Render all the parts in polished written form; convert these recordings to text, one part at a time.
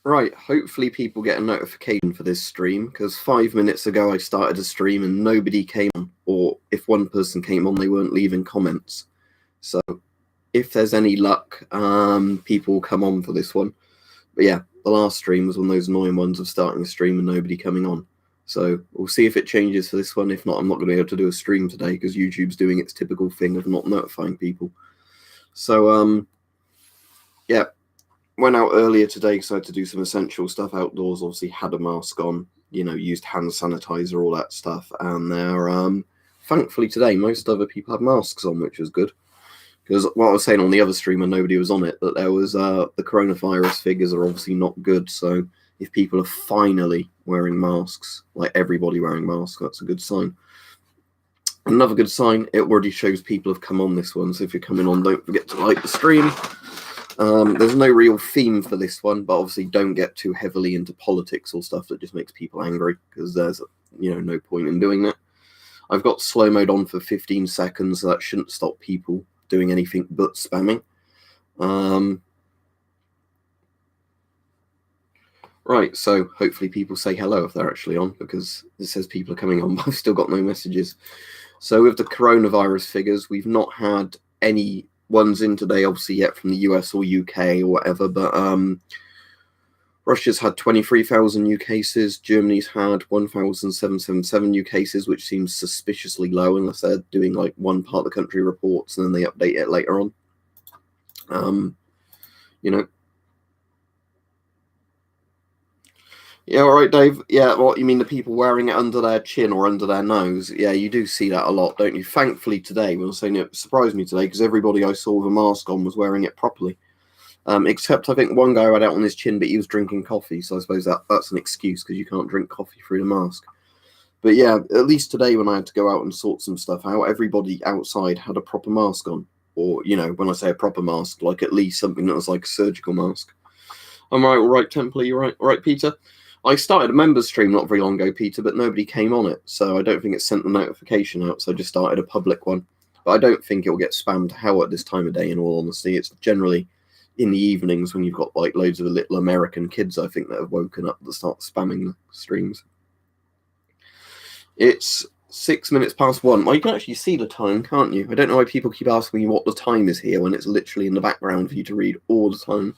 Right, hopefully people get a notification for this stream, because 5 minutes ago I started a stream and nobody came on, or if one person came on, they weren't leaving comments. So if there's any luck, people will come on for this one. But yeah, the last stream was one of those annoying ones of starting a stream and nobody coming on. So we'll see if it changes for this one. If not, I'm not going to be able to do a stream today because YouTube's doing its typical thing of not notifying people. So, yeah, went out earlier today because I had to do some essential stuff outdoors. Obviously had a mask on, used hand sanitizer, all that stuff. And there, thankfully today, most other people had masks on, which was good. Because what I was saying on the other stream when nobody was on it, that there was the coronavirus figures are obviously not good. So if people are finally wearing masks, like everybody wearing masks, that's a good sign. Another good sign, it already shows people have come on this one. So if you're coming on, don't forget to like the stream. There's no real theme for this one, but obviously don't get too heavily into politics or stuff that just makes people angry, because there's no point in doing that. I've got slow mode on for 15 seconds, so that shouldn't stop people doing anything but spamming. Right, so hopefully people say hello if they're actually on, because it says people are coming on, but I've still got no messages. So with the coronavirus figures, we've not had any ones in today, obviously, yet from the US or UK or whatever, but Russia's had 23,000 new cases. Germany's had 1,777 new cases, which seems suspiciously low unless they're doing like one part of the country reports and then they update it later on. Yeah, all right, Dave. Yeah, what you mean, the people wearing it under their chin or under their nose? Yeah, you do see that a lot, don't you? Thankfully today, when I was saying it surprised me today, because everybody I saw with a mask on was wearing it properly. Except I think one guy had it on his chin, but he was drinking coffee, so I suppose that's an excuse, because you can't drink coffee through the mask. But yeah, at least today when I had to go out and sort some stuff out, everybody outside had a proper mask on. Or, when I say a proper mask, like at least something that was like a surgical mask. I'm right, all right, Templar, you're right. All right, Peter? I started a members stream not very long ago, Peter, but nobody came on it, so I don't think it sent the notification out, so I just started a public one. But I don't think it will get spammed to hell at this time of day, in all honesty. It's generally in the evenings when you've got like loads of little American kids, I think, that have woken up that start spamming the streams. It's 6 minutes past 1. Well, you can actually see the time, can't you? I don't know why people keep asking me what the time is here when it's literally in the background for you to read all the time.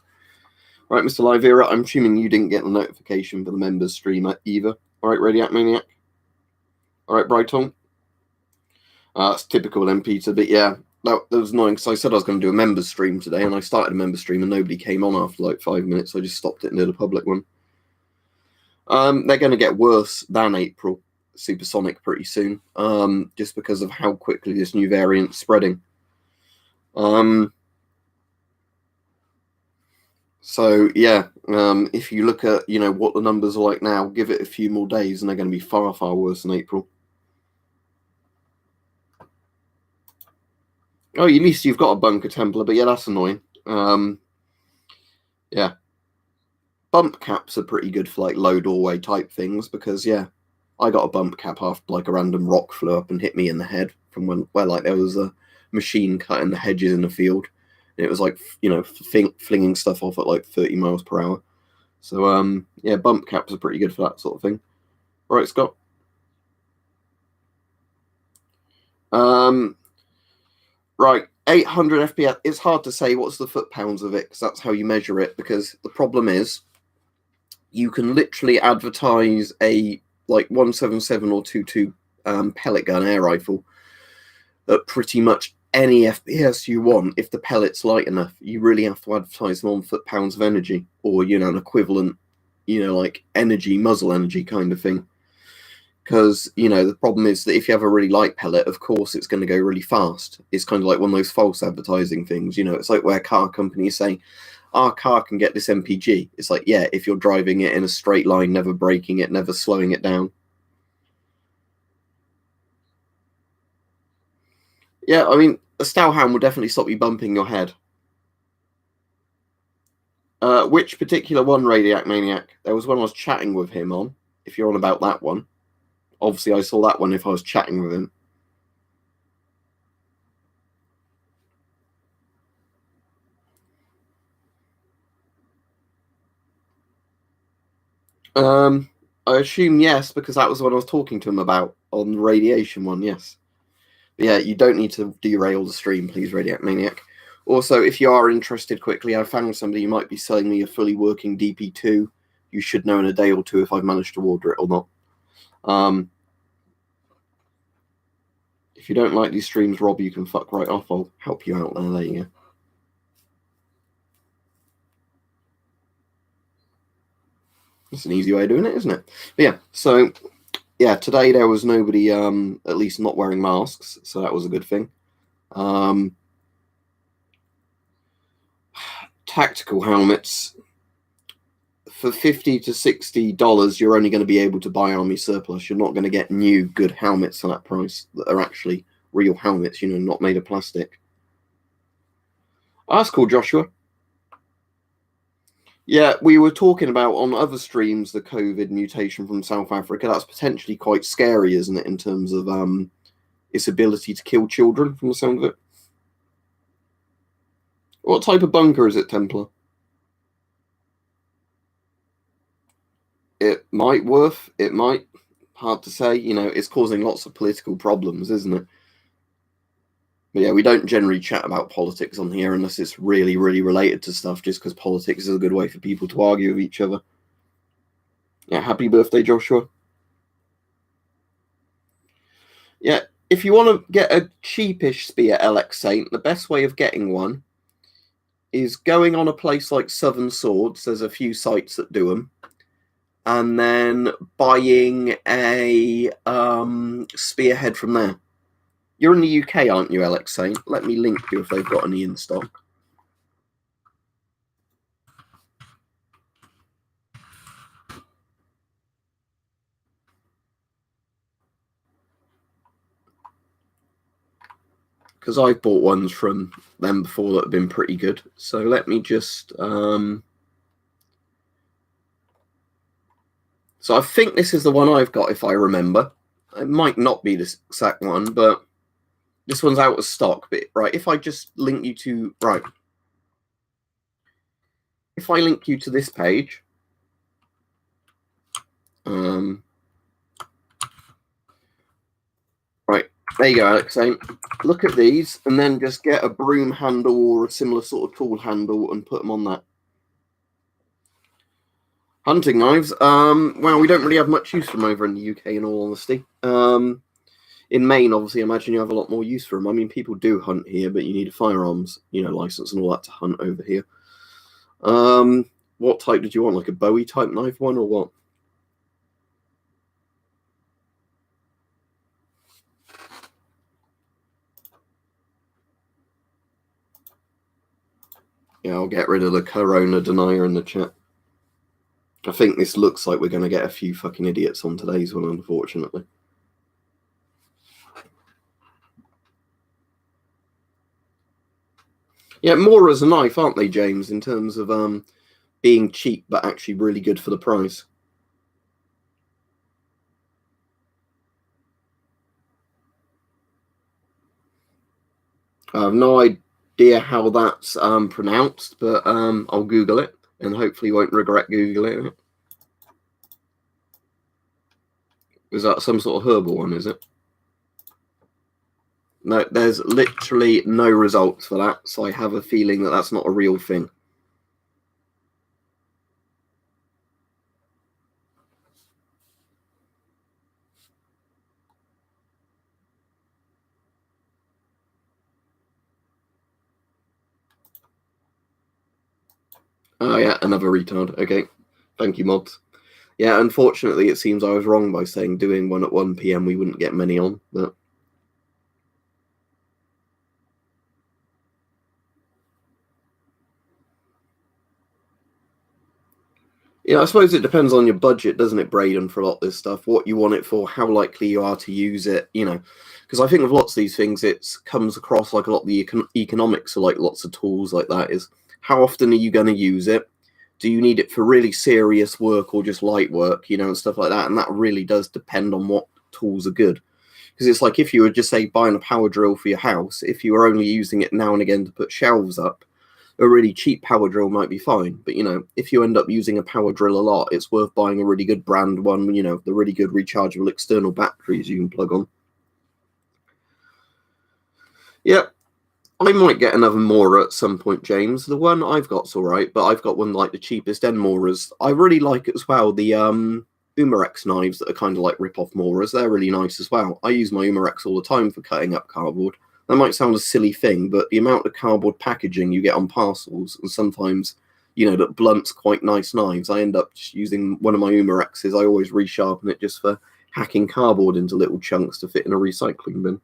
Right, Mr. Livera, I'm assuming you didn't get the notification for the members stream either. All right, Radiac Maniac. All right, Brighton. It's typical then, Peter, but yeah, that was annoying because I said I was going to do a members stream today, and I started a members stream and nobody came on after like 5 minutes, so I just stopped it and did a public one. They're going to get worse than April Supersonic pretty soon, just because of how quickly this new variant's spreading. So yeah, if you look at what the numbers are like now, give it a few more days, and they're going to be far, far worse than April. Oh, at least you've got a bunker, Templar, but yeah, that's annoying. Yeah, bump caps are pretty good for like low doorway type things, because yeah, I got a bump cap after like a random rock flew up and hit me in the head from where like there was a machine cutting the hedges in the field. It was like, flinging stuff off at like 30 miles per hour. So, yeah, bump caps are pretty good for that sort of thing. All right, Scott. Right, 800 FPS. It's hard to say what's the foot-pounds of it, because that's how you measure it, because the problem is you can literally advertise a like 177 or 22 pellet gun air rifle at pretty much any FPS you want. If the pellet's light enough, you really have to advertise them on foot-pounds of energy, or an equivalent, like energy, muzzle energy kind of thing. Because the problem is that if you have a really light pellet, of course it's going to go really fast. It's kind of like one of those false advertising things. It's like where car companies say our car can get this MPG. It's like, yeah, if you're driving it in a straight line, never braking it, never slowing it down. Yeah, I mean, a Stowhound will definitely stop you bumping your head. Which particular one, Radiac Maniac? There was one I was chatting with him on, if you're on about that one. Obviously, I saw that one if I was chatting with him. I assume yes, because that was what I was talking to him about on the radiation one, yes. But yeah, you don't need to derail the stream, please, Radiac Maniac. Also, if you are interested, quickly, I found somebody who might be selling me a fully working DP2. You should know in a day or two if I've managed to order it or not. If you don't like these streams, Rob, you can fuck right off. I'll help you out there. There you go. It's an easy way of doing it, isn't it? But yeah, so yeah, today there was nobody, at least not wearing masks, so that was a good thing. Tactical helmets, for $50 to $60, you're only going to be able to buy army surplus. You're not going to get new good helmets for that price that are actually real helmets, you know, not made of plastic. Oh, that's cool, Joshua. Yeah, we were talking about on other streams the COVID mutation from South Africa. That's potentially quite scary, isn't it, in terms of its ability to kill children, from the sound of it? What type of bunker is it, Templar? It might worth, it might. Hard to say. You know, it's causing lots of political problems, isn't it? But yeah, we don't generally chat about politics on here unless it's really, really related to stuff, just because politics is a good way for people to argue with each other. Yeah, happy birthday, Joshua. Yeah, if you want to get a cheapish spear LX Saint, the best way of getting one is going on a place like Southern Swords. There's a few sites that do them. And then buying a spearhead from there. You're in the UK, aren't you, Alex Saint? Let me link you if they've got any in stock. Because I've bought ones from them before that have been pretty good. So let me just... So I think this is the one I've got, if I remember. It might not be this exact one, but this one's out of stock. But right, if I just link you to... Right. If I link you to this page... Right, there you go, Alex. Look at these, and then just get a broom handle or a similar sort of tool handle and put them on that. Hunting knives. Well, we don't really have much use for them over in the UK, in all honesty. In Maine, obviously, I imagine you have a lot more use for them. I mean, people do hunt here, but you need a firearms, license and all that to hunt over here. What type did you want? Like a Bowie type knife one or what? Yeah, I'll get rid of the Corona denier in the chat. I think this looks like we're going to get a few fucking idiots on today's one, unfortunately. Yeah, more as a knife, aren't they, James, in terms of being cheap but actually really good for the price? I have no idea how that's pronounced, but I'll Google it and hopefully won't regret Googling it. Is that some sort of herbal one, is it? No, there's literally no results for that, so I have a feeling that that's not a real thing. Oh, yeah, another retard. Okay. Thank you, mods. Yeah, unfortunately, it seems I was wrong by saying doing one at 1 p.m. we wouldn't get many on, but... Yeah, I suppose it depends on your budget, doesn't it, Braden, for a lot of this stuff, what you want it for, how likely you are to use it, because I think with lots of these things, it comes across like a lot of the economics of like lots of tools like that is, how often are you going to use it? Do you need it for really serious work or just light work, and stuff like that? And that really does depend on what tools are good. Because it's like if you were just, say, buying a power drill for your house, if you were only using it now and again to put shelves up, a really cheap power drill might be fine. But, if you end up using a power drill a lot, it's worth buying a really good brand one, the really good rechargeable external batteries you can plug on. Yep. I might get another Mora at some point, James. The one I've got's all right, but I've got one like the cheapest end Moras. I really like it as well. The Umarex knives that are kind of like rip-off Moras, they're really nice as well. I use my Umarex all the time for cutting up cardboard. That might sound a silly thing, but the amount of cardboard packaging you get on parcels, and sometimes, that blunts quite nice knives, I end up just using one of my Umarexes. I always resharpen it just for hacking cardboard into little chunks to fit in a recycling bin.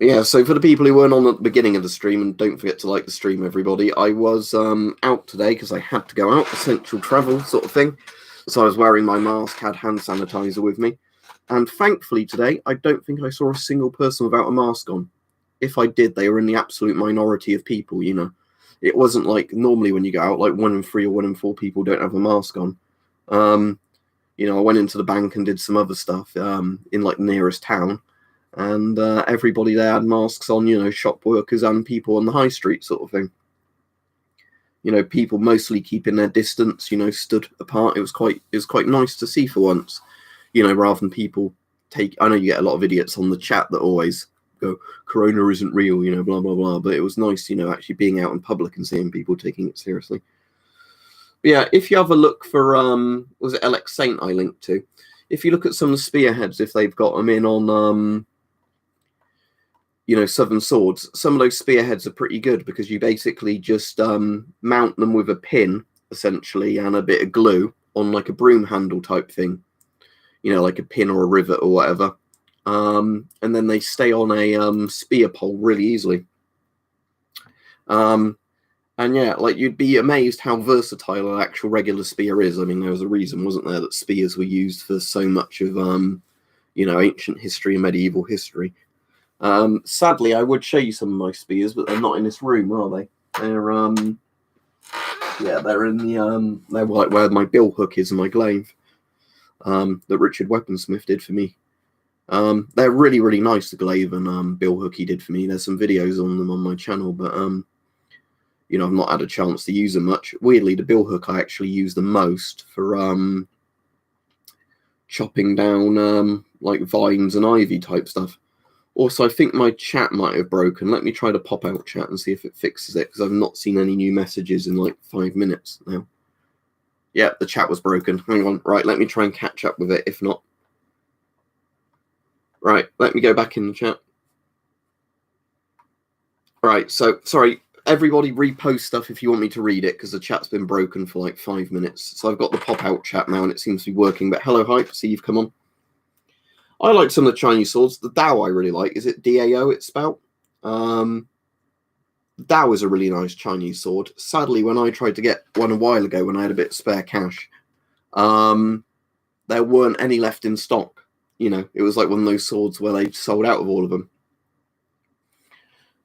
Yeah, so for the people who weren't on at the beginning of the stream, and don't forget to like the stream, everybody, I was out today because I had to go out, essential travel sort of thing. So I was wearing my mask, had hand sanitizer with me. And thankfully today, I don't think I saw a single person without a mask on. If I did, they were in the absolute minority of people, It wasn't like normally when you go out, like 1 in 3 or 1 in 4 people don't have a mask on. I went into the bank and did some other stuff in like the nearest town. And everybody there had masks on, shop workers and people on the high street sort of thing. People mostly keeping their distance, stood apart. It was quite nice to see for once, rather than people I know you get a lot of idiots on the chat that always go, Corona isn't real, blah, blah, blah. But it was nice, actually being out in public and seeing people taking it seriously. But yeah, if you have a look for, was it LX Saint I linked to? If you look at some of the spearheads, if they've got them in on, Southern Swords, some of those spearheads are pretty good because you basically just mount them with a pin, essentially, and a bit of glue on like a broom handle type thing, like a pin or a rivet or whatever. And then they stay on a spear pole really easily. And yeah, like you'd be amazed how versatile an actual regular spear is. I mean, there was a reason, wasn't there, that spears were used for so much of, ancient history and medieval history. Sadly, I would show you some of my spears, but they're not in this room, are they? They're they're in the they're like where my bill hook is and my glaive that Richard Weaponsmith did for me. They're really, really nice, the glaive and bill hook he did for me. There's some videos on them on my channel, but I've not had a chance to use them much. Weirdly, the bill hook I actually use the most for chopping down like vines and ivy type stuff. Also, I think my chat might have broken. Let me try to pop out chat and see if it fixes it, because I've not seen any new messages in like 5 minutes now. Yeah, the chat was broken. Hang on. Right, let me try and catch up with it, if not. Right, let me go back in the chat. Right, so, sorry, everybody repost stuff if you want me to read it, because the chat's been broken for like 5 minutes. So I've got the pop-out chat now, and it seems to be working. But hello, Hype, see you've come on. I like some of the Chinese swords. The Dao I really like. Is it DAO it's spelled? Dao is a really nice Chinese sword. Sadly, when I tried to get one a while ago, when I had a bit of spare cash, there weren't any left in stock. It was like one of those swords where they sold out of all of them.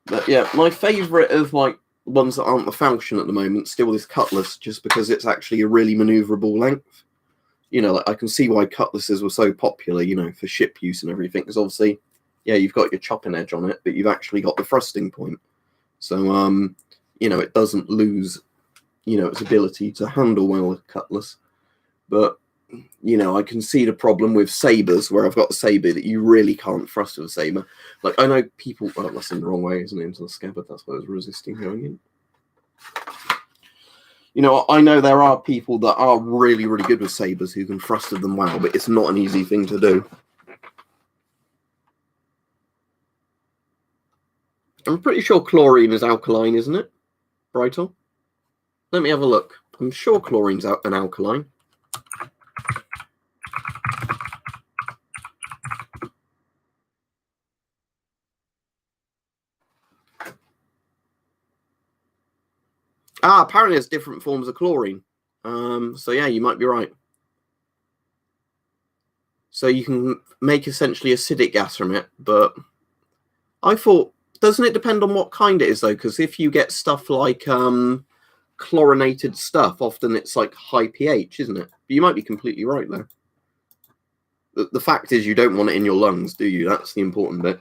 But yeah, my favourite of like ones that aren't the falchion at the moment, still this cutlass, just because it's actually a really manoeuvrable length. Like I can see why cutlasses were so popular, for ship use and everything. Because obviously, yeah, you've got your chopping edge on it, but you've actually got the thrusting point. So, it doesn't lose, its ability to handle well with cutlass. But, I can see the problem with sabres, where I've got a sabre that you really can't thrust with a sabre. Like, I know people, well, that's in the wrong way, isn't it? Into the scabbard, that's why I was resisting going in. I know there are people that are really, really good with sabres who can thrust with them well, but it's not an easy thing to do. I'm pretty sure chlorine is alkaline, isn't it, Brightel? Let me have a look. I'm sure chlorine's an alkaline. Apparently there's different forms of chlorine. So yeah, you might be right. So you can make essentially acidic gas from it, but I thought, doesn't it depend on what kind it is though? Because if you get stuff like chlorinated stuff, often it's like high pH, isn't it? But you might be completely right there. The fact is, you don't want it in your lungs, do you? That's the important bit.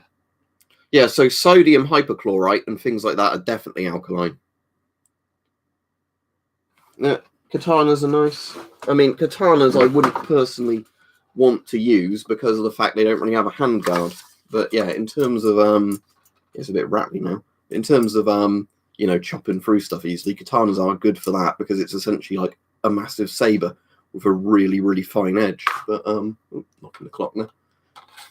Yeah, so sodium hypochlorite and things like that are definitely alkaline. Yeah, katanas are nice. I mean, katanas I wouldn't personally want to use because of the fact they don't really have a handguard. But yeah, in terms of it's a bit rattly now. In terms of you know, chopping through stuff easily, katanas are good for that because it's essentially like a massive saber with a really, really fine edge. But knocking the clock now.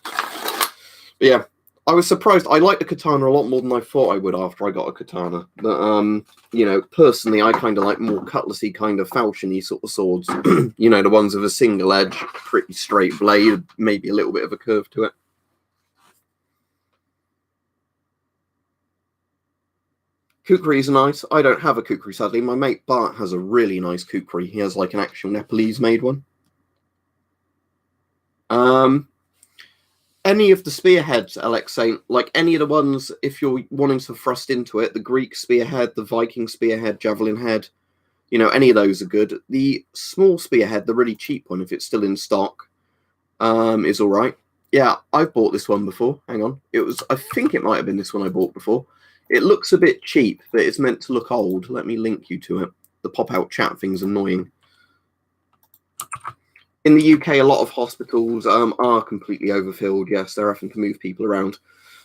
But yeah, I was surprised. I liked the katana a lot more than I thought I would after I got a katana. But you know, personally, I kind of like more cutlassy, kind of falchiony sort of swords. You know, the ones with a single edge, pretty straight blade, maybe a little bit of a curve to it. Kukris are nice. I don't have a kukri, sadly. My mate Bart has a really nice kukri. He has like an actual Nepalese-made one. Any of the spearheads, Alex Saint, like any of the ones, if you're wanting to thrust into it, the Greek spearhead, the Viking spearhead, javelin head, you know, any of those are good. The small spearhead, the really cheap one, if it's still in stock, is all right. Yeah, I've bought this one before. Hang on. I think it might have been this one I bought before. It looks a bit cheap, but it's meant to look old. Let me link you to it. The pop-out chat thing's annoying. In the UK, a lot of hospitals are completely overfilled. Yes, they're having to move people around.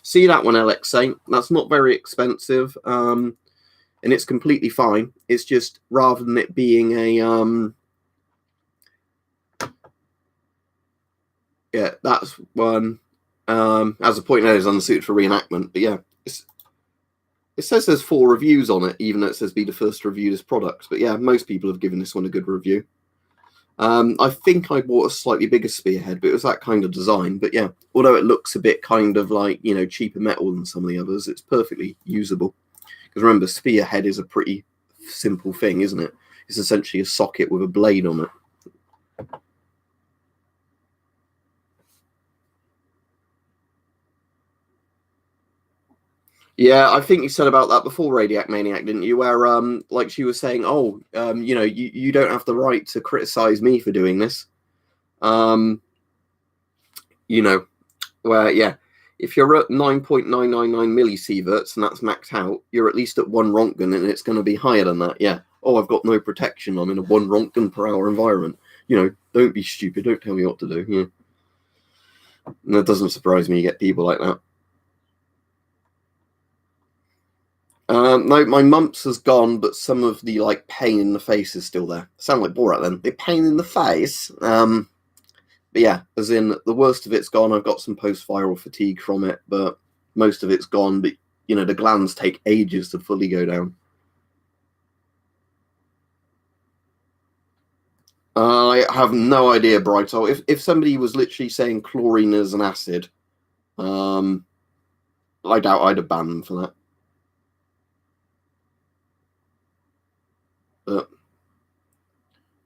See that one, Alex Saint? That's not very expensive, and it's completely fine. It's just rather than it being a yeah, that's one. As a point out, is unsuited for reenactment. But yeah, it says there's 4 reviews on it, even though it says be the first to review this product. But yeah, most people have given this one a good review. I think I bought a slightly bigger spearhead, but it was that kind of design. But yeah, although it looks a bit kind of like, you know, cheaper metal than some of the others, it's perfectly usable. Because remember, spearhead is a pretty simple thing, isn't it? It's essentially a socket with a blade on it. Yeah, I think you said about that before, Radiac Maniac, didn't you? Where like she was saying, oh, you know, you don't have the right to criticize me for doing this. You know, where yeah, if you're at 9.999 millisieverts and that's maxed out, you're at least at 1 Rontgen, and it's going to be higher than that. Yeah. Oh, I've got no protection. I'm in a 1 Rontgen per hour environment. You know, don't be stupid. Don't tell me what to do. Yeah. And that doesn't surprise me. You get people like that. No, my mumps has gone, but some of the like pain in the face is still there. Sound like Borat then. The pain in the face. But yeah, as in the worst of it's gone. I've got some post-viral fatigue from it, but most of it's gone. But you know, the glands take ages to fully go down. I have no idea, Brighto. If somebody was literally saying chlorine is an acid, I doubt I'd have banned them for that. But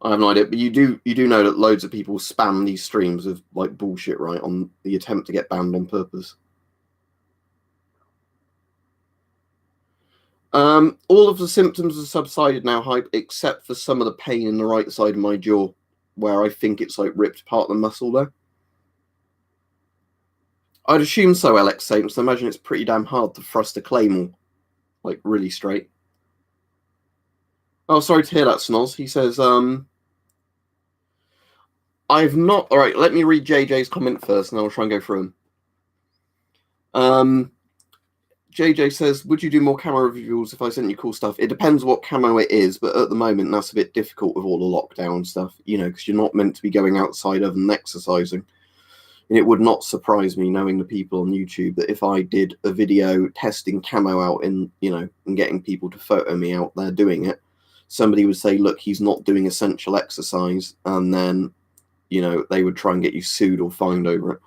I have no idea. But you do know that loads of people spam these streams with like bullshit, right? On the attempt to get banned on purpose. All of the symptoms have subsided now, Hype, except for some of the pain in the right side of my jaw, where I think it's like ripped part of the muscle there. I'd assume so, Alex Saints. I imagine it's pretty damn hard to thrust a claymore, like really straight. Oh, sorry to hear that, Snoz. He says, I've not. All right, let me read JJ's comment first, and I'll try and go through them. JJ says, would you do more camo reviews if I sent you cool stuff? It depends what camo it is, but at the moment, that's a bit difficult with all the lockdown stuff, you know, because you're not meant to be going outside other than exercising. And it would not surprise me, knowing the people on YouTube, that if I did a video testing camo out and, you know, and getting people to photo me out there doing it, somebody would say, look, he's not doing essential exercise. And then, you know, they would try and get you sued or fined over it.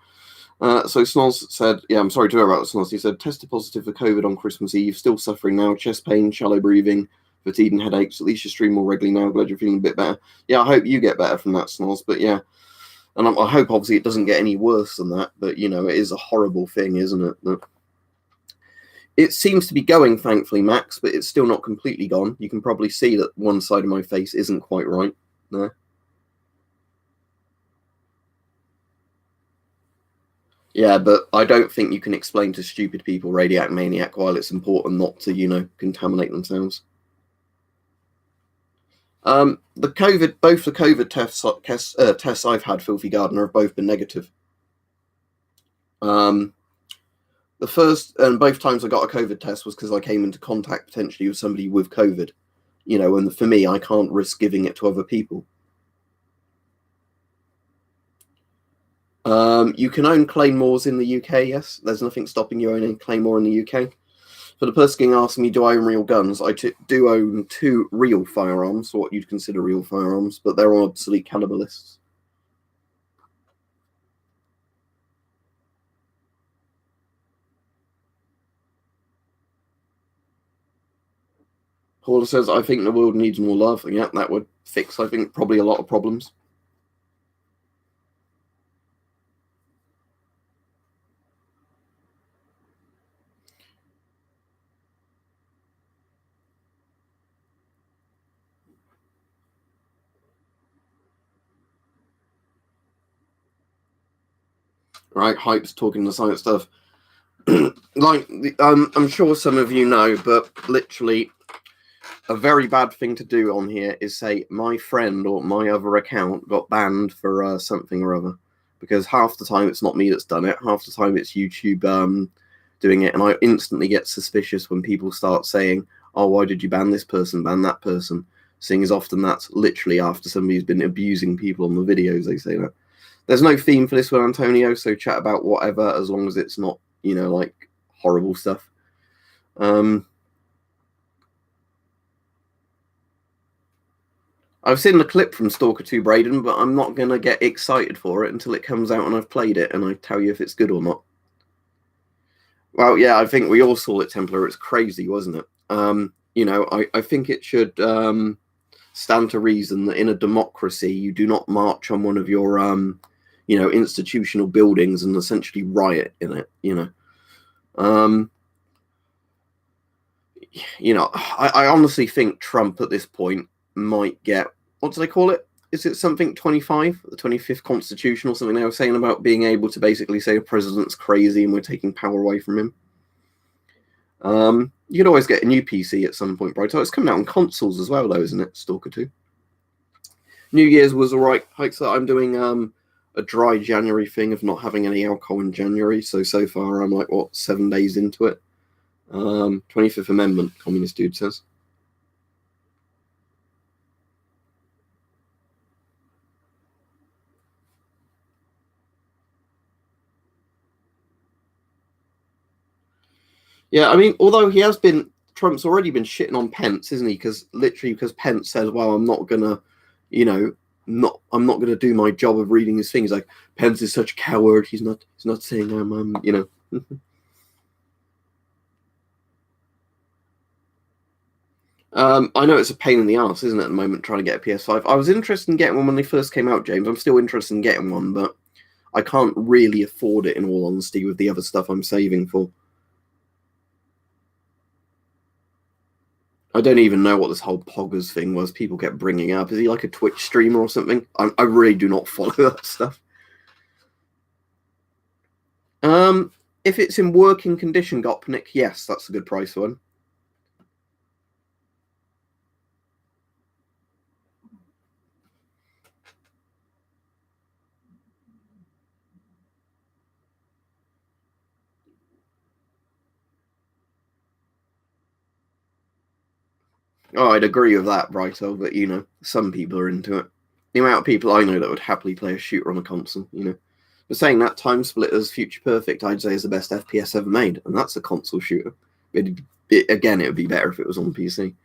So Snoz said, yeah, I'm sorry to hear about Snoz. He said, tested positive for COVID on Christmas Eve, still suffering now, chest pain, shallow breathing, fatigue and headaches. At least you stream more regularly now. Glad you're feeling a bit better. Yeah, I hope you get better from that, Snoz. But yeah, and I hope obviously it doesn't get any worse than that. But, you know, it is a horrible thing, isn't it? It seems to be going, thankfully, Max, but it's still not completely gone. You can probably see that one side of my face isn't quite right there. Yeah, but I don't think you can explain to stupid people Radiac Maniac while it's important not to, contaminate themselves. Both the COVID tests I've had, Filthy Gardener, have both been negative. The first and both times I got a COVID test was because I came into contact potentially with somebody with COVID. And for me, I can't risk giving it to other people. You can own claymores in the UK, yes. There's nothing stopping you owning claymore in the UK. For the person getting asked me, do I own real guns? I do own 2 real firearms, what you'd consider real firearms, but they're all obsolete cannibalists. Paula says, I think the world needs more love. Yeah, that would fix, I think, probably a lot of problems. Right, Hype's talking the science stuff. I'm sure some of you know, but literally a very bad thing to do on here is say my friend or my other account got banned for something or other, because half the time it's not me that's done it, half the time it's YouTube doing it, and I instantly get suspicious when people start saying, oh, why did you ban this person, ban that person, seeing as often that's literally after somebody's been abusing people on the videos. They say that. There's no theme for this one, Antonio, so chat about whatever as long as it's not, like horrible stuff. I've seen the clip from Stalker 2 Braden, but I'm not going to get excited for it until it comes out and I've played it and I tell you if it's good or not. Well, yeah, I think we all saw it, Templar. It's crazy, wasn't it? I think it should stand to reason that in a democracy, you do not march on one of your, institutional buildings and essentially riot in it, I honestly think Trump at this point might get, what do they call it? Is it something 25, the 25th Constitution or something they were saying about being able to basically say a president's crazy and we're taking power away from him? You could always get a new PC at some point, right? Oh, it's coming out on consoles as well, though, isn't it? Stalker 2. New Year's was all right. So I'm doing a dry January thing of not having any alcohol in January. So far I'm like, 7 days into it. 25th Amendment, Communist Dude says. Yeah, I mean, although Trump's already been shitting on Pence, isn't he? Because Pence says, well, I'm not gonna, I'm not gonna do my job of reading his things. Like, Pence is such a coward. He's not saying I know it's a pain in the ass, isn't it, at the moment, trying to get a PS5. I was interested in getting one when they first came out, James. I'm still interested in getting one, but I can't really afford it, in all honesty, with the other stuff I'm saving for. I don't even know what this whole Poggers thing was. People kept bringing up. Is he like a Twitch streamer or something? I really do not follow that stuff. If it's in working condition, Gopnik, yes, that's a good price one. Oh, I'd agree with that, Brighto, but some people are into it. The amount of people I know that would happily play a shooter on a console, But saying that, Time Splitters Future Perfect, I'd say, is the best FPS ever made, and that's a console shooter. Again, it would be better if it was on PC.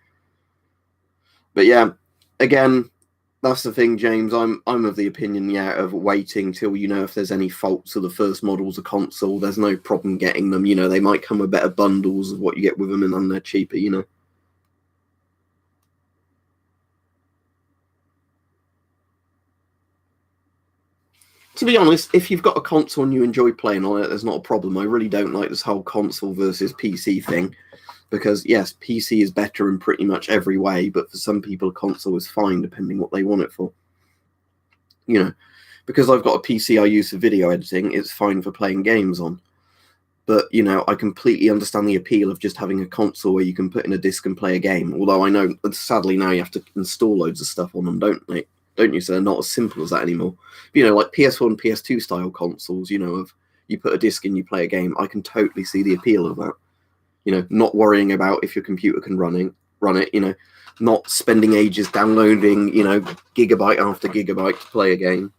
But yeah, again, that's the thing, James. I'm of the opinion, of waiting till if there's any faults of the first models of console. There's no problem getting them. They might come with better bundles of what you get with them, and then they're cheaper. To be honest, if you've got a console and you enjoy playing on it, there's not a problem. I really don't like this whole console versus PC thing, because yes, PC is better in pretty much every way, but for some people, a console is fine depending what they want it for. because I've got a PC I use for video editing, it's fine for playing games on. But, you know, I completely understand the appeal of just having a console where you can put in a disc and play a game. Although I know, sadly, now you have to install loads of stuff on them, don't you? So they're not as simple as that anymore. But, you know, like PS1, PS2 style consoles, you know, of you put a disc in, you play a game. I can totally see the appeal of that. You know, not worrying about if your computer can run it, you know, not spending ages downloading, you know, gigabyte after gigabyte to play a game.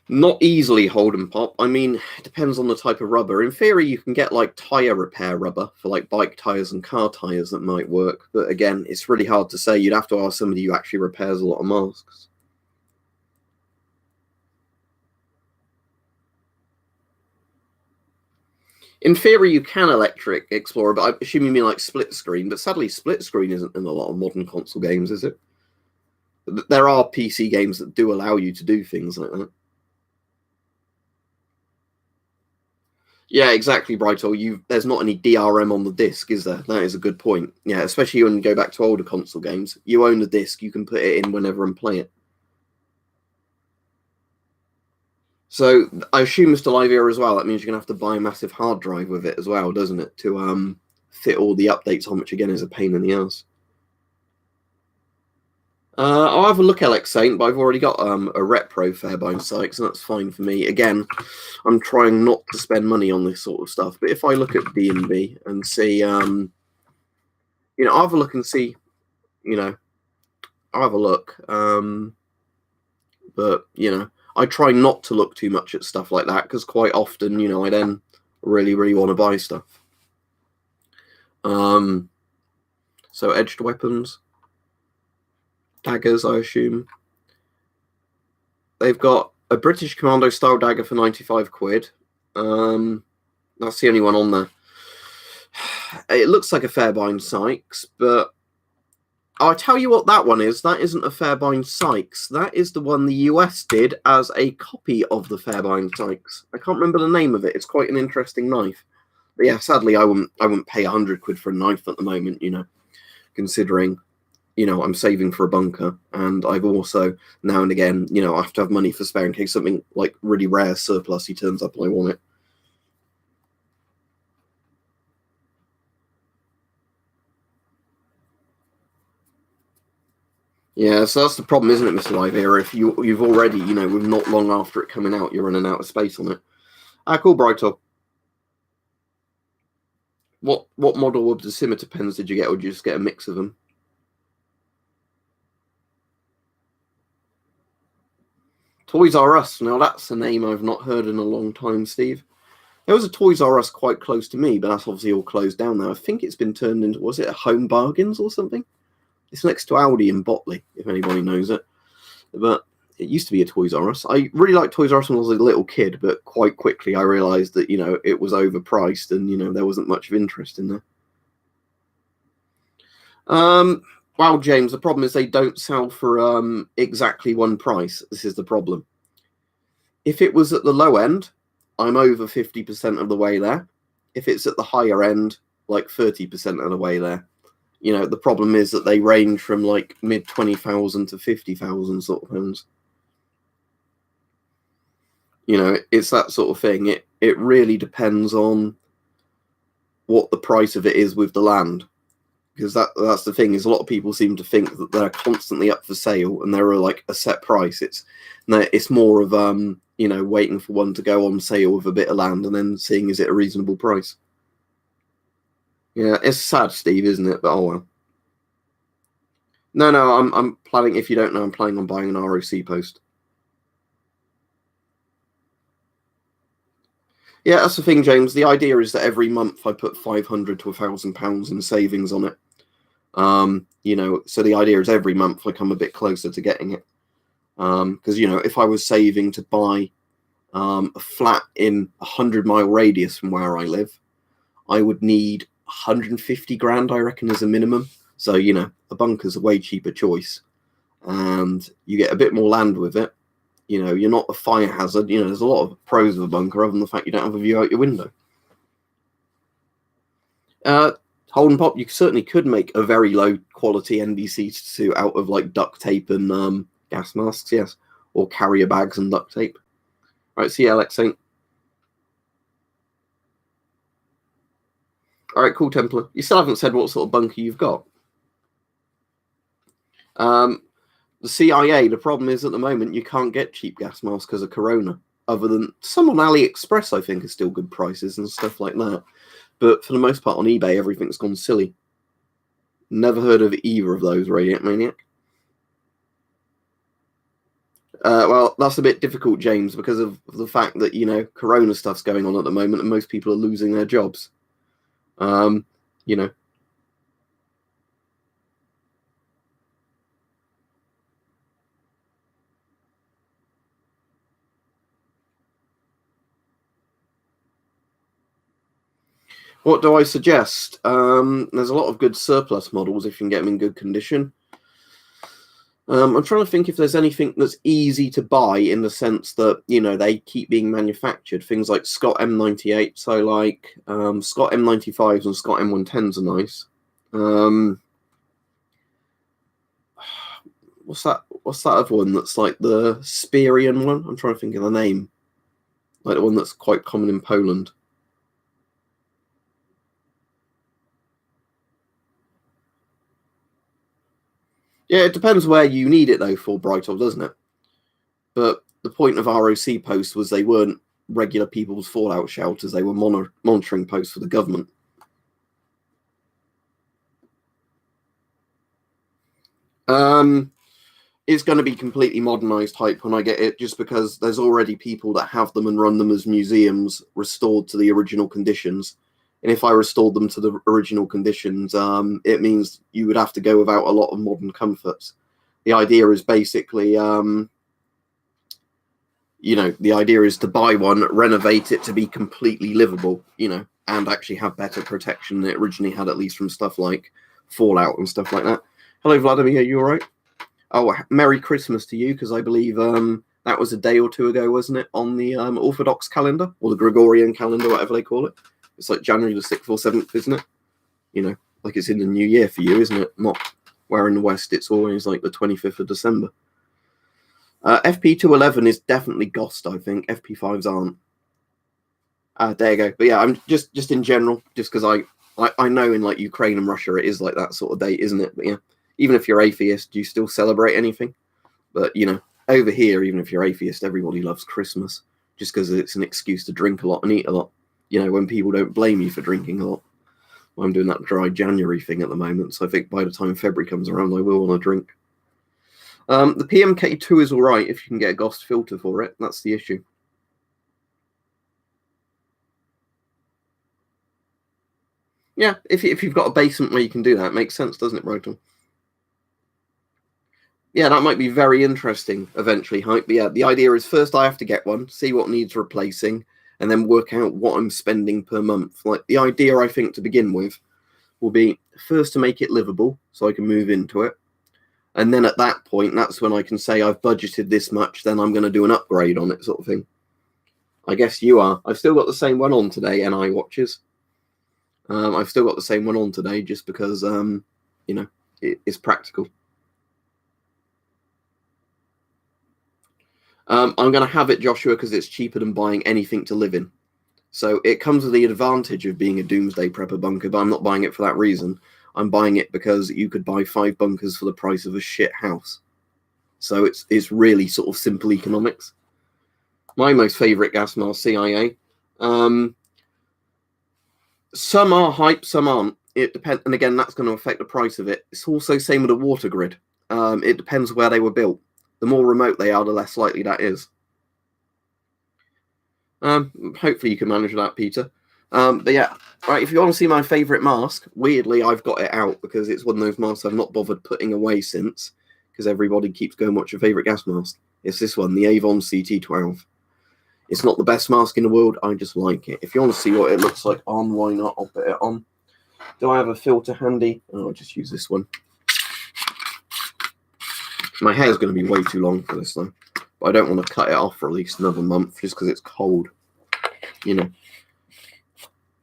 Not easily hold and pop. I mean, it depends on the type of rubber. In theory, you can get like tire repair rubber for like bike tires and car tires that might work. But again, it's really hard to say. You'd have to ask somebody who actually repairs a lot of masks. In theory, you can electric Explorer, but I assume you mean like split screen. But sadly, split screen isn't in a lot of modern console games, is it? There are PC games that do allow you to do things like that. Yeah, exactly, Brighto. There's not any DRM on the disc, is there? That is a good point. Yeah, especially when you go back to older console games. You own the disc, you can put it in whenever and play it. So I assume, Mr. Liveair, as well, that means you're going to have to buy a massive hard drive with it as well, doesn't it? To fit all the updates on, which again is a pain in the ass. I'll have a look, Alex Saint, but I've already got a Repro Fairbairn Sykes, and that's fine for me. Again, I'm trying not to spend money on this sort of stuff, but if I look at D&B and see, you know, I'll have a look and see, you know, I'll have a look. But, you know, I try not to look too much at stuff like that because quite often, you know, I then really, really want to buy stuff. So edged weapons. Daggers, I assume. They've got a British Commando style dagger for 95 quid. That's the only one on there. It looks like a Fairbairn Sykes, but I'll tell you what that one is. That isn't a Fairbairn Sykes. That is the one the US did as a copy of the Fairbairn Sykes. I can't remember the name of it. It's quite an interesting knife. But yeah, sadly, I wouldn't pay 100 quid for a knife at the moment, you know, considering, you know, I'm saving for a bunker, and I've also, now and again, you know, I have to have money for spare in case something like really rare surplusy turns up and I want it. Yeah, so that's the problem, isn't it, Mr. Liveair? If you've already, you know, with not long after it coming out, you're running out of space on it. Cool, Brighto. What model of the scimitar pens did you get, or did you just get a mix of them? Toys R Us. Now that's a name I've not heard in a long time, Steve. There was a Toys R Us quite close to me, but that's obviously all closed down now. I think it's been turned into, was it a Home Bargains or something? It's next to Aldi in Botley, if anybody knows it. But it used to be a Toys R Us. I really liked Toys R Us when I was a little kid, but quite quickly I realised that, you know, it was overpriced and, you know, there wasn't much of interest in there. Wow, James, the problem is they don't sell for exactly one price. This is the problem. If it was at the low end, I'm over 50% of the way there. If it's at the higher end, like 30% of the way there. You know, the problem is that they range from like mid 20,000 to 50,000 sort of pounds. You know, it's that sort of thing. It really depends on what the price of it is with the land. Because that's the thing, is a lot of people seem to think that they're constantly up for sale and they're like a set price. It's more of you know, waiting for one to go on sale with a bit of land and then seeing is it a reasonable price. Yeah, it's sad, Steve, isn't it? But oh well. No, I'm planning. If you don't know, I'm planning on buying an ROC post. Yeah, that's the thing, James. The idea is that every month I put £500 to £1,000 in savings on it. You know, so the idea is every month I come a bit closer to getting it. Because, you know, if I was saving to buy a flat in a 100-mile radius from where I live, I would need 150 grand, I reckon, as a minimum. So, you know, a bunker's a way cheaper choice. And you get a bit more land with it. You know, you're not a fire hazard. You know, there's a lot of pros of a bunker other than the fact you don't have a view out your window. Holden Pop, you certainly could make a very low quality NBC suit out of like duct tape and gas masks, yes, or carrier bags and duct tape. Right, see you, Alex Saint. All right, cool, Templar. You still haven't said what sort of bunker you've got. The CIA, the problem is at the moment you can't get cheap gas masks because of Corona, other than some on AliExpress, I think, are still good prices and stuff like that. But for the most part on eBay, everything's gone silly. Never heard of either of those, Radiant Maniac. Well, that's a bit difficult, James, because of the fact that, you know, Corona stuff's going on at the moment and most people are losing their jobs. You know. What do I suggest? There's a lot of good surplus models if you can get them in good condition. I'm trying to think if there's anything that's easy to buy in the sense that, you know, they keep being manufactured. Things like Scott M98, so like Scott M95s and Scott M110s are nice. What's that other one that's like the Sperian one? I'm trying to think of the name. Like the one that's quite common in Poland. Yeah, it depends where you need it, though, for Brightop, doesn't it? But the point of ROC posts was they weren't regular people's fallout shelters. They were monitoring posts for the government. It's going to be completely modernized hype when I get it, just because there's already people that have them and run them as museums restored to the original conditions. And if I restored them to the original conditions, it means you would have to go without a lot of modern comforts. The idea is basically, you know, the idea is to buy one, renovate it to be completely livable, you know, and actually have better protection than it originally had, at least from stuff like Fallout and stuff like that. Hello, Vladimir, are you all right? Oh, Merry Christmas to you, because I believe that was a day or two ago, wasn't it, on the Orthodox calendar, or the Gregorian calendar, whatever they call it. It's like January the 6th or 7th, isn't it? You know, like it's in the new year for you, isn't it? Not where in the West it's always like the 25th of December. FP211 is definitely GOST, I think. FP5s aren't. There you go. But yeah, I'm just in general, just because I know in like Ukraine and Russia it is like that sort of date, isn't it? But yeah, even if you're atheist, do you still celebrate anything? But, you know, over here, even if you're atheist, everybody loves Christmas just because it's an excuse to drink a lot and eat a lot. You know, when people don't blame you for drinking a lot. Well, I'm doing that dry January thing at the moment, so I think by the time February comes around, I will want to drink. The PMK2 is all right if you can get a GOST filter for it. That's the issue. Yeah, if you've got a basement where you can do that, it makes sense, doesn't it, Brighton? Yeah, that might be very interesting eventually, Hype. But yeah, the idea is first I have to get one, see what needs replacing, and then work out what I'm spending per month. Like the idea, I think, to begin with, will be first to make it livable so I can move into it. And then at that point, that's when I can say I've budgeted this much, then I'm going to do an upgrade on it, sort of thing. I guess you are. I've still got the same one on today, NI watches. I've still got the same one on today just because, you know, it's practical. I'm going to have it, Joshua, because it's cheaper than buying anything to live in. So it comes with the advantage of being a doomsday prepper bunker, but I'm not buying it for that reason. I'm buying it because you could buy 5 bunkers for the price of a shit house. So it's really sort of simple economics. My most favourite gas mask, CIA. Some are hype, some aren't. It depends, and again, that's going to affect the price of it. It's also same with a water grid. It depends where they were built. The more remote they are, the less likely that is. Hopefully you can manage that, Peter. But yeah, right, if you want to see my favourite mask, weirdly, I've got it out because it's one of those masks I've not bothered putting away since, because everybody keeps going, what's your favourite gas mask? It's this one, the Avon CT12. It's not the best mask in the world, I just like it. If you want to see what it looks like on, why not? I'll put it on. Do I have a filter handy? Oh, I'll just use this one. My hair's going to be way too long for this, though. But I don't want to cut it off for at least another month just because it's cold. You know,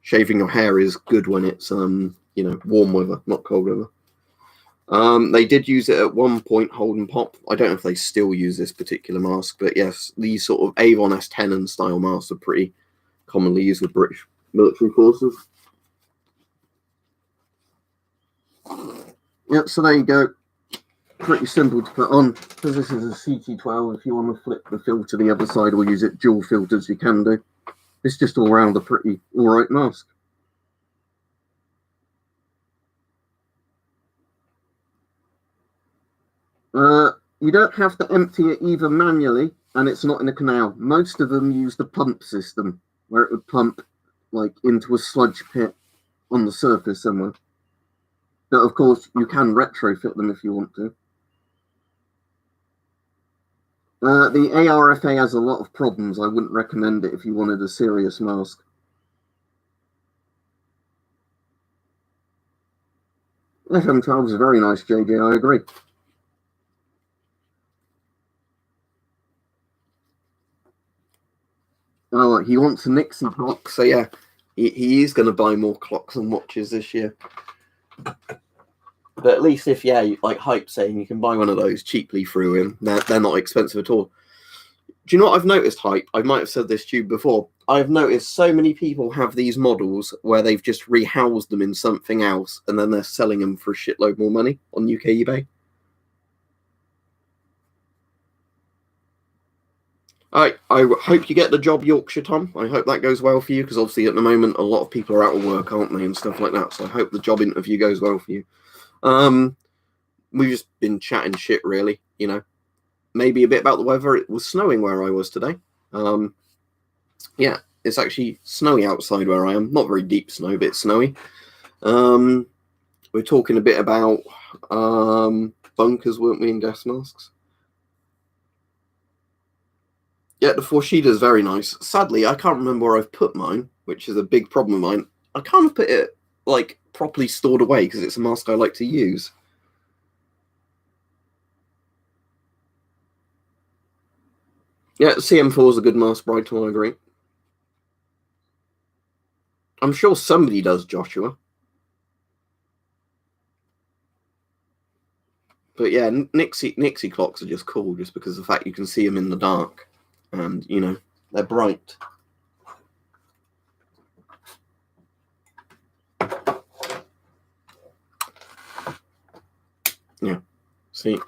shaving your hair is good when it's, you you know, warm weather, not cold weather. They did use it at one point, hold and pop. I don't know if they still use this particular mask, but yes, these sort of Avon S10 style masks are pretty commonly used with British military forces. Yep, so there you go. Pretty simple to put on. Because this is a CT12, if you want to flip the filter the other side or use it dual filters, you can do. It's just all around a pretty alright mask. You don't have to empty it either manually, and it's not in a canal. Most of them use the pump system, where it would pump like into a sludge pit on the surface somewhere. But of course, you can retrofit them if you want to. The ARFA has a lot of problems. I wouldn't recommend it if you wanted a serious mask. FM12 is very nice, JJ, I agree. Oh, he wants a Nixie clock, so yeah, he is going to buy more clocks and watches this year. But at least if, yeah, like Hype saying, you can buy one of those cheaply through him. They're not expensive at all. Do you know what I've noticed, Hype? I might have said this to you before. I've noticed so many people have these models where they've just rehoused them in something else, and then they're selling them for a shitload more money on UK eBay. I hope you get the job, Yorkshire Tom. I hope that goes well for you, because obviously at the moment a lot of people are out of work, aren't they, and stuff like that. So I hope the job interview goes well for you. We've just been chatting shit, really. You know, maybe a bit about the weather. It was snowing where I was today. Yeah, it's actually snowy outside where I am. Not very deep snow, but it's snowy. We're talking a bit about bunkers, weren't we, in gas masks? Yeah, the Forshida is very nice. Sadly, I can't remember where I've put mine, which is a big problem of mine. I can't put it, like, properly stored away because it's a mask I like to use. Yeah, CM4 is a good mask, Brighton, I agree. I'm sure somebody does, Joshua. But yeah, Nixie clocks are just cool just because of the fact you can see them in the dark. And, you know, they're bright. Yeah, see.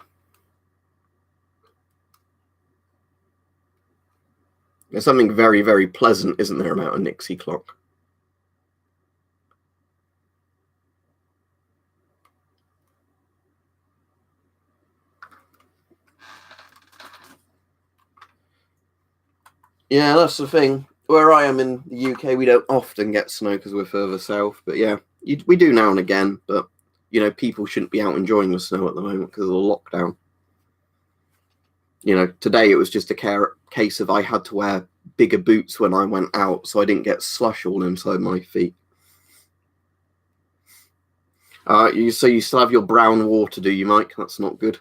There's something very, very pleasant, isn't there, about a Nixie clock? Yeah, that's the thing. Where I am in the UK, we don't often get snow because we're further south. But yeah, we do now and again. But, you know, people shouldn't be out enjoying the snow at the moment because of the lockdown. You know, today it was just a case of I had to wear bigger boots when I went out so I didn't get slush all inside my feet. So you still have your brown water, do you, Mike? That's not good.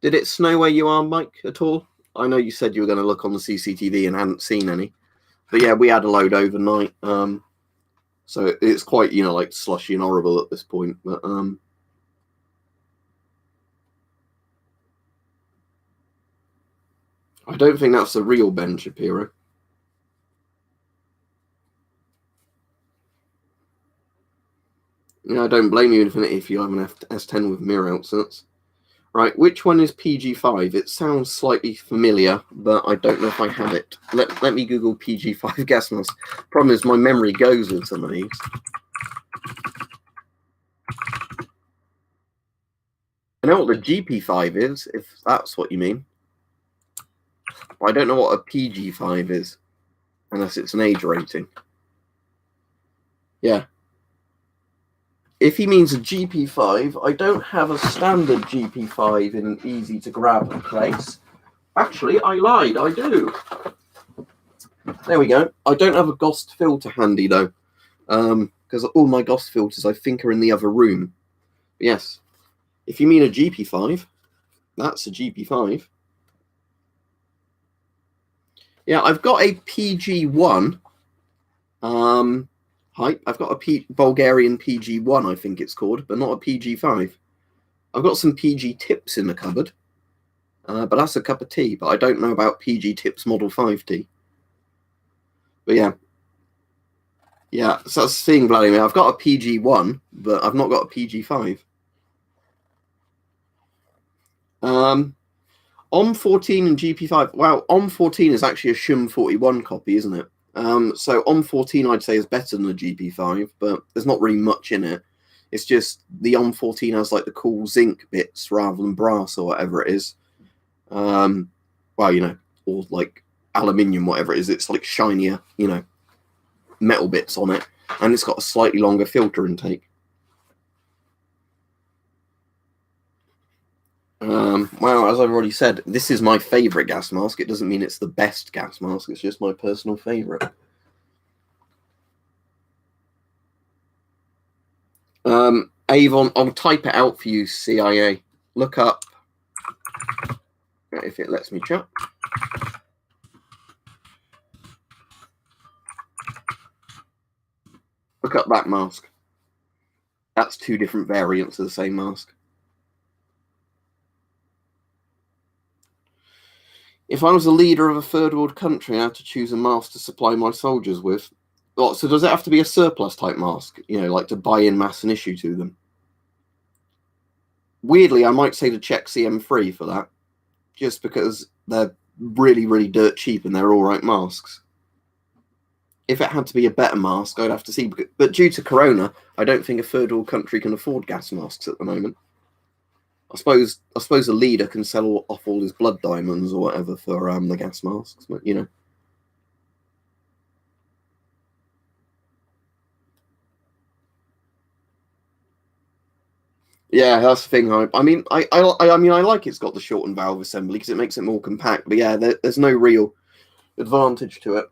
Did it snow where you are, Mike, at all? I know you said you were going to look on the CCTV and hadn't seen any. But yeah, we had a load overnight. So it's quite, you know, like slushy and horrible at this point. But I don't think that's the real Ben Shapiro. Yeah, I don't blame you, Infinity, if you have an S10 with mirror outsets. Right, which one is PG5? It sounds slightly familiar, but I don't know if I have it. Let me Google PG5 gas mask. Problem is, my memory goes with some of these. I know what the GP5 is, if that's what you mean. But I don't know what a PG5 is, unless it's an age rating. Yeah. If he means a GP5, I don't have a standard GP5 in an easy-to-grab place. Actually, I lied. I do. There we go. I don't have a GOST filter handy, though, because all my GOST filters, I think, are in the other room. But yes, if you mean a GP5, that's a GP5. Yeah, I've got a PG1. Hype. I've got a Bulgarian PG1, I think it's called, but not a PG5. I've got some PG tips in the cupboard, but that's a cup of tea. But I don't know about PG tips Model 5T. But yeah. Yeah, so that's the thing, Vladimir. I've got a PG1, but I've not got a PG5. OM14 and GP5. Wow, OM14 is actually a SHUM41 copy, isn't it? So OM14 I'd say is better than the GP5, but there's not really much in it. It's just the OM14 has like the cool zinc bits rather than brass or whatever it is. Well, or like aluminium, whatever it is. It's like shinier, metal bits on it, and it's got a slightly longer filter intake. Well, as I've already said, this is my favourite gas mask. It doesn't mean it's the best gas mask. It's just my personal favourite. Avon, I'll type it out for you, CIA. Look up, if it lets me chat. Look up that mask. That's two different variants of the same mask. If I was a leader of a third world country, I had to choose a mask to supply my soldiers with. Well, so does it have to be a surplus type mask? Like to buy in mass and issue to them? Weirdly, I might say the Czech CM3 for that, just because they're really, really dirt cheap and they're all right masks. If it had to be a better mask, I'd have to see. But due to Corona, I don't think a third world country can afford gas masks at the moment. I suppose a leader can sell off all his blood diamonds or whatever for the gas masks, but Yeah, that's the thing. I mean, I like it's got the shortened valve assembly because it makes it more compact. But yeah, there's no real advantage to it.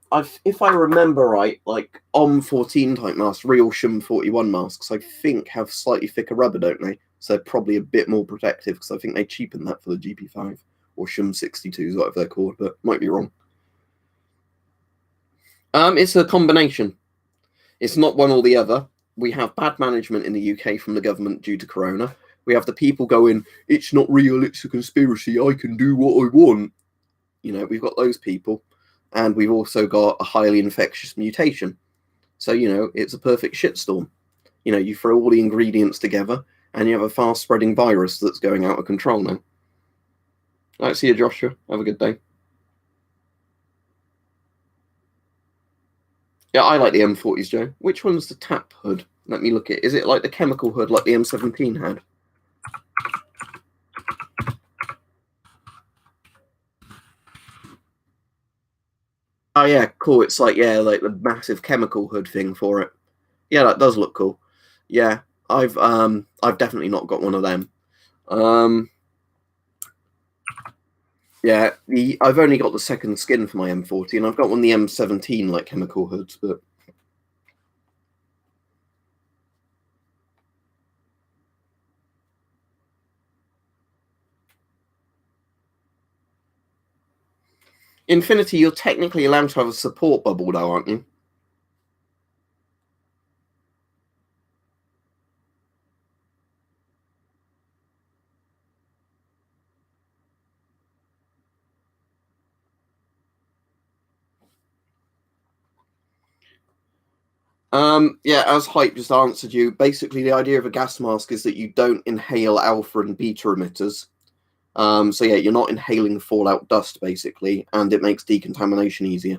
If I remember right, like OM14 type masks, real SHUM41 masks, I think have slightly thicker rubber, don't they? So they're probably a bit more protective because I think they cheapen that for the GP5 or SHUM62s, whatever they're called, but might be wrong. It's a combination. It's not one or the other. We have bad management in the UK from the government due to Corona. We have the people going, it's not real, it's a conspiracy, I can do what I want. We've got those people. And we've also got a highly infectious mutation. So, it's a perfect shitstorm. You throw all the ingredients together and you have a fast-spreading virus that's going out of control now. All right, see you, Joshua. Have a good day. Yeah, I like the M40s, Joe. Which one's the tap hood? Let me look at it. Is it like the chemical hood like the M17 had? Oh, yeah, cool. It's like the massive chemical hood thing for it. Yeah, that does look cool. Yeah, I've definitely not got one of them. Yeah, I've only got the second skin for my M40, and I've got one of the M17 like chemical hoods, but Infinity, you're technically allowed to have a support bubble, though, aren't you? Yeah, as Hype just answered you, basically the idea of a gas mask is that you don't inhale alpha and beta emitters. So yeah, you're not inhaling fallout dust, basically, and it makes decontamination easier.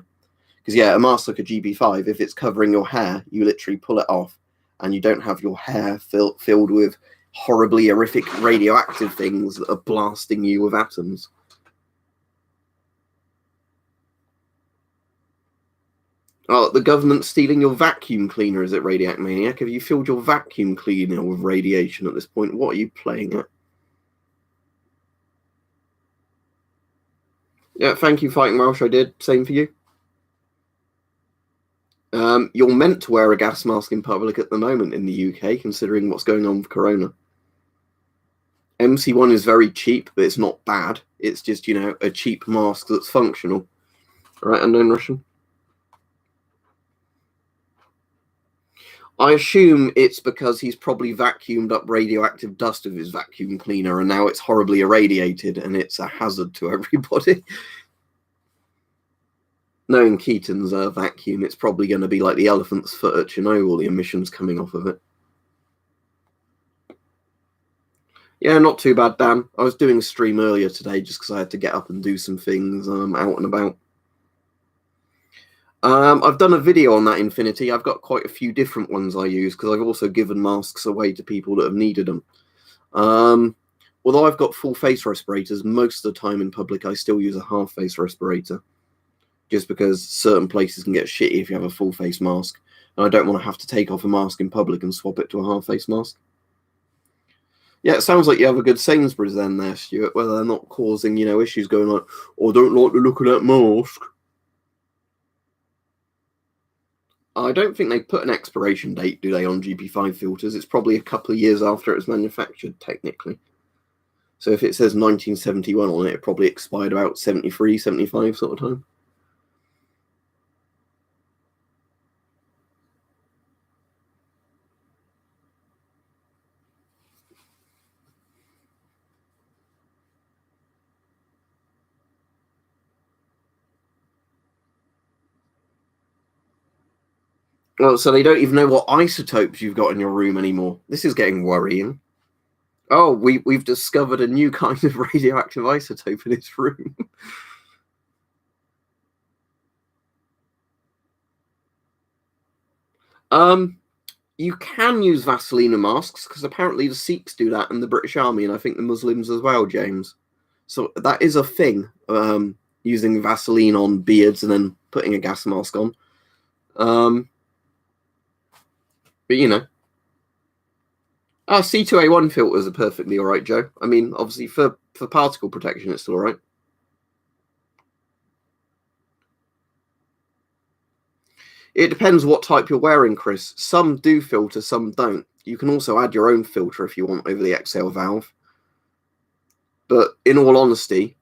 Because yeah, a mask like a GB5, if it's covering your hair, you literally pull it off, and you don't have your hair filled with horribly horrific radioactive things that are blasting you with atoms. Oh, the government's stealing your vacuum cleaner, is it, Radiac Maniac? Have you filled your vacuum cleaner with radiation at this point? What are you playing at? Yeah, thank you, Fighting Welsh. I did. Same for you. You're meant to wear a gas mask in public at the moment in the UK, considering what's going on with Corona. MC1 is very cheap, but it's not bad. It's just, a cheap mask that's functional. Right, Unknown Russian? I assume it's because he's probably vacuumed up radioactive dust with his vacuum cleaner, and now it's horribly irradiated, and it's a hazard to everybody. Knowing Keaton's vacuum, it's probably going to be like the elephant's foot, all the emissions coming off of it. Yeah, not too bad, Dan. I was doing a stream earlier today just because I had to get up and do some things out and about. I've done a video on that Infinity. I've got quite a few different ones I use because I've also given masks away to people that have needed them. Although I've got full face respirators, most of the time in public I still use a half face respirator. Just because certain places can get shitty if you have a full face mask. And I don't want to have to take off a mask in public and swap it to a half face mask. Yeah, it sounds like you have a good Sainsbury's then there, Stuart, where they're not causing, issues going on. I don't like the look of that mask. I don't think they put an expiration date, do they, on GP5 filters? It's probably a couple of years after it was manufactured, technically. So if it says 1971 on it, it probably expired about 73, 75 sort of time. Oh, so they don't even know what isotopes you've got in your room anymore. This is getting worrying. Oh, we've discovered a new kind of radioactive isotope in his room. You can use Vaseline masks because apparently the Sikhs do that and the British Army, and I think the Muslims as well, James. So that is a thing, using Vaseline on beards and then putting a gas mask on. But C2A1 filters are perfectly all right, Joe. I mean, obviously for particle protection, it's all right. It depends what type you're wearing, Chris. Some do filter, some don't. You can also add your own filter if you want over the exhale valve. But in all honesty,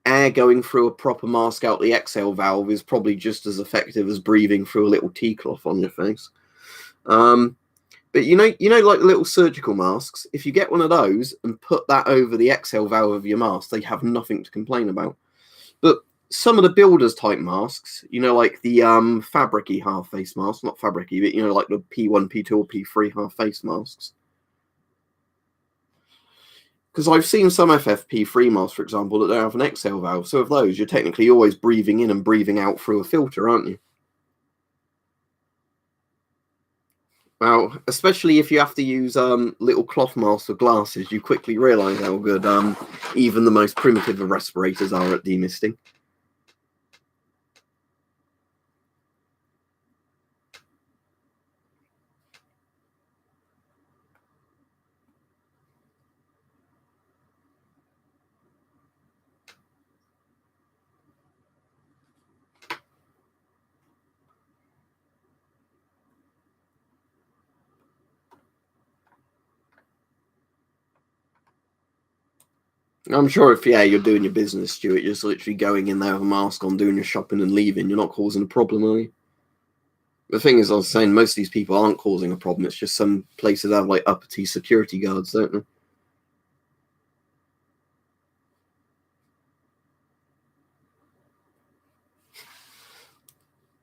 air going through a proper mask out the exhale valve is probably just as effective as breathing through a little tea cloth on your face. But like little surgical masks, if you get one of those and put that over the exhale valve of your mask, they have nothing to complain about. But some of the builders type masks, like the fabricy half face masks, not fabricy, but like the P1, P2, or P3 half face masks. Because I've seen some FFP3 masks, for example, that don't have an exhale valve. So of those, you're technically always breathing in and breathing out through a filter, aren't you? Well, especially if you have to use little cloth masks for glasses, you quickly realise how good even the most primitive of respirators are at demisting. I'm sure if, you're doing your business, Stuart, you're just literally going in there with a mask on, doing your shopping and leaving, you're not causing a problem, are you? The thing is, I was saying, most of these people aren't causing a problem. It's just some places have, like, uppity security guards, don't they?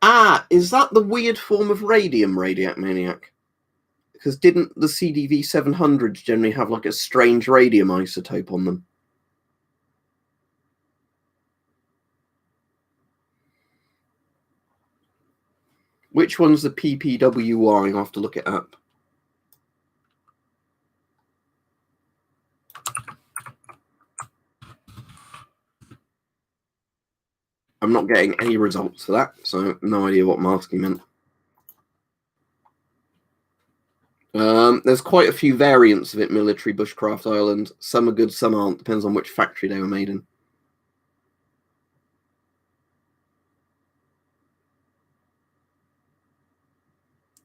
Ah, is that the weird form of radium, Radiac Maniac? Because didn't the CDV 700s generally have, like, a strange radium isotope on them? Which one's the PPWR? I'll have to look it up. I'm not getting any results for that, so no idea what mask he meant. There's quite a few variants of it, Military Bushcraft Island. Some are good, some aren't. Depends on which factory they were made in.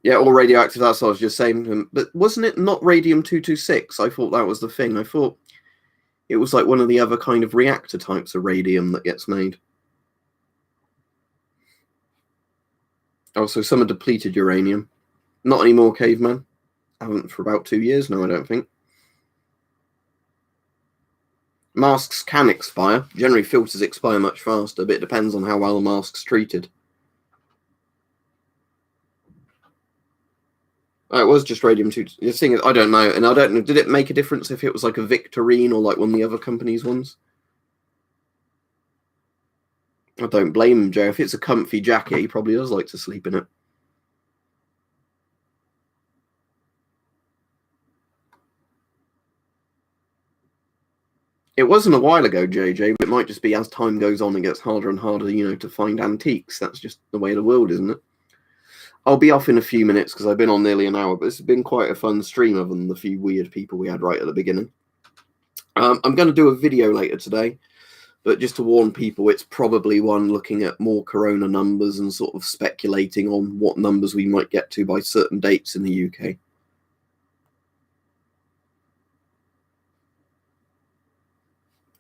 Yeah, all radioactive, that's what I was just saying. But wasn't it not radium-226? I thought that was the thing. I thought it was like one of the other kind of reactor types of radium that gets made. Oh, so some are depleted uranium. Not anymore, caveman. I haven't for about 2 years now, I don't think. Masks can expire. Generally, filters expire much faster, but it depends on how well the mask's treated. It was just radium-2. The thing is, I don't know, and I don't know. Did it make a difference if it was like a Victorine or like one of the other companies' ones? I don't blame him, Joe. If it's a comfy jacket, he probably does like to sleep in it. It wasn't a while ago, JJ, but it might just be as time goes on, it gets harder and harder, to find antiques. That's just the way of the world, isn't it? I'll be off in a few minutes because I've been on nearly an hour, but this has been quite a fun stream other than the few weird people we had right at the beginning. I'm going to do a video later today, but just to warn people, it's probably one looking at more corona numbers and sort of speculating on what numbers we might get to by certain dates in the UK.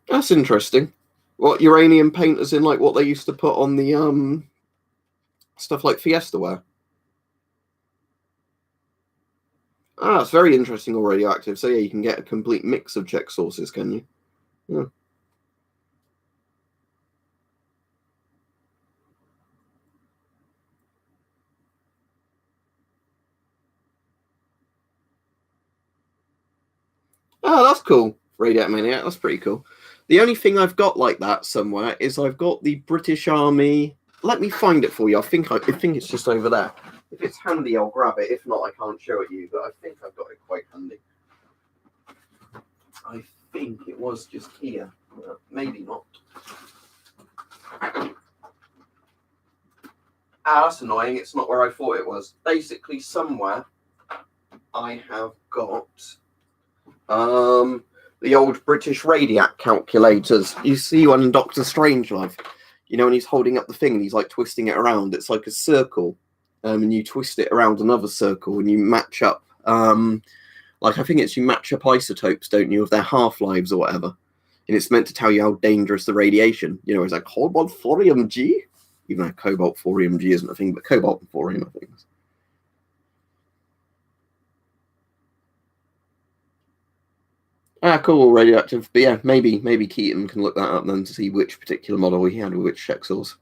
That's interesting. What, uranium paint as in like what they used to put on the stuff like Fiesta ware? It's very interesting or radioactive. So yeah, you can get a complete mix of Czech sources, can you? Yeah. Oh, that's cool. Radioactive Maniac, that's pretty cool. The only thing I've got like that somewhere is I've got the British Army. Let me find it for you. I think it's just over there. If it's handy, I'll grab it. If not, I can't show it you, but I think I've got it quite handy. I think it was just here. Maybe not. That's annoying. It's not where I thought it was. Basically, somewhere I have got the old British Radiac calculators. You see one in Doctor Strangelove. When he's holding up the thing and he's like twisting it around. It's like a circle. And you twist it around another circle and you match up. I think you match up isotopes, don't you, of their half-lives or whatever. And it's meant to tell you how dangerous the radiation. It's like cobalt thorium G. Even though cobalt thorium G isn't a thing, but cobalt and thorium are things. Cool, radioactive. But yeah, maybe Keaton can look that up then to see which particular model he had with which Czech source.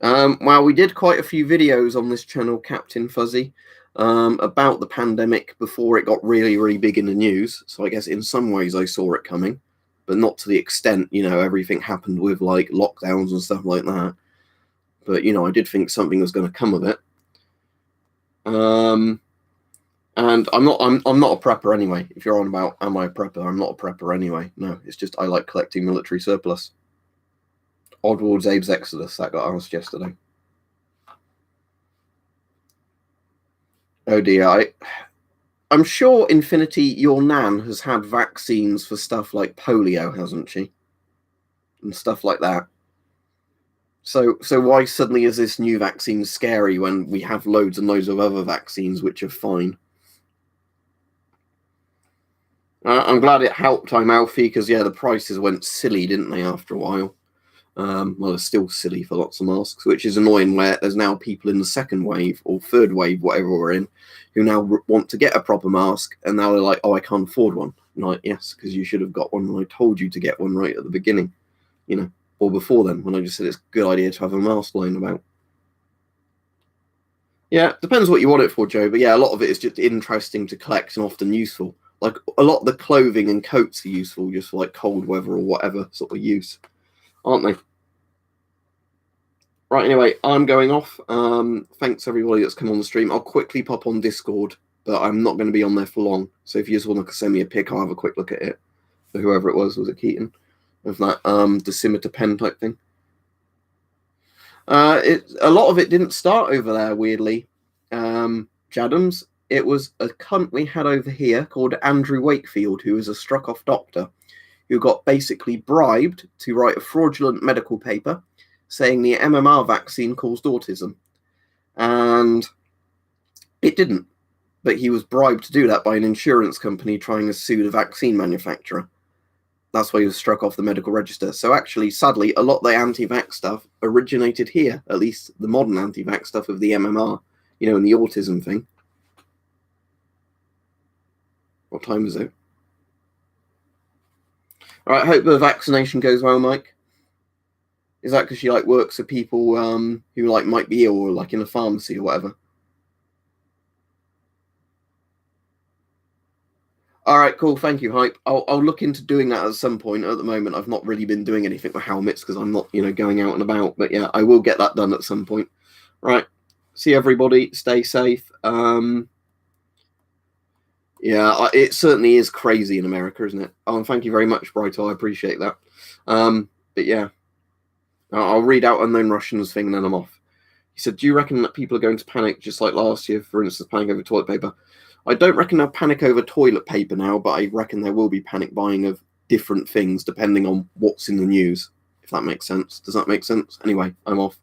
Well, we did quite a few videos on this channel, Captain Fuzzy, about the pandemic before it got really, really big in the news. So I guess in some ways I saw it coming, but not to the extent, everything happened with like lockdowns and stuff like that. But, I did think something was going to come of it. And I'm not a prepper anyway. If you're on about, am I a prepper? I'm not a prepper anyway. No, it's just I like collecting military surplus. Oddworld's Abe's Exodus, that got asked yesterday. Oh dear, I'm sure, Infinity, your nan has had vaccines for stuff like polio, hasn't she? And stuff like that. So why suddenly is this new vaccine scary when we have loads and loads of other vaccines which are fine? I'm glad it helped, I'm Alfie, because yeah, the prices went silly, didn't they, after a while? Well, it's still silly for lots of masks, which is annoying where there's now people in the second wave or third wave, whatever we're in, who now want to get a proper mask, and now they're like, oh, I can't afford one. And I'm like, yes, because you should have got one when I told you to get one right at the beginning, or before then, when I just said it's a good idea to have a mask lying about. Yeah, depends what you want it for, Joe, but yeah, a lot of it is just interesting to collect and often useful. Like, a lot of the clothing and coats are useful just for, like, cold weather or whatever sort of use, aren't they? Right, anyway, I'm going off. Thanks, everybody that's come on the stream. I'll quickly pop on Discord, but I'm not going to be on there for long. So if you just want to send me a pic, I'll have a quick look at it. For whoever it was it Keaton? Of that decimeter pen type thing. A lot of it didn't start over there, weirdly. Jadams. It was a cunt we had over here called Andrew Wakefield, who was a struck-off doctor, who got basically bribed to write a fraudulent medical paper saying the MMR vaccine caused autism. And it didn't. But he was bribed to do that by an insurance company trying to sue the vaccine manufacturer. That's why he was struck off the medical register. So actually, sadly, a lot of the anti-vax stuff originated here, at least the modern anti-vax stuff of the MMR you know, in the autism thing. What time is it? All right, hope the vaccination goes well, Mike. Is that because she like works for people who like might be ill, or like in a pharmacy or whatever? All right, cool. Thank you, Hype. I'll look into doing that at some point. At the moment, I've not really been doing anything with helmets because I'm not, you know, going out and about. But yeah, I will get that done at some point. Right. See everybody. Stay safe. Yeah, it certainly is crazy in America, isn't it? Oh, and thank you very much, Brighto. I appreciate that. But yeah, I'll read out Unknown Russians thing and then I'm off. He said, do you reckon that people are going to panic just like last year, for instance, panic over toilet paper? I don't reckon they'll panic over toilet paper now, but I reckon there will be panic buying of different things depending on what's in the news, if that makes sense. Does that make sense? Anyway, I'm off.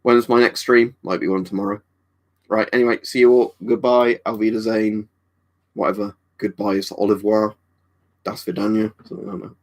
When's my next stream? Might be one tomorrow. Right, anyway, see you all. Goodbye. Auf Wiedersehen. Whatever. Goodbye is au revoir. Das Vidania. Something like that.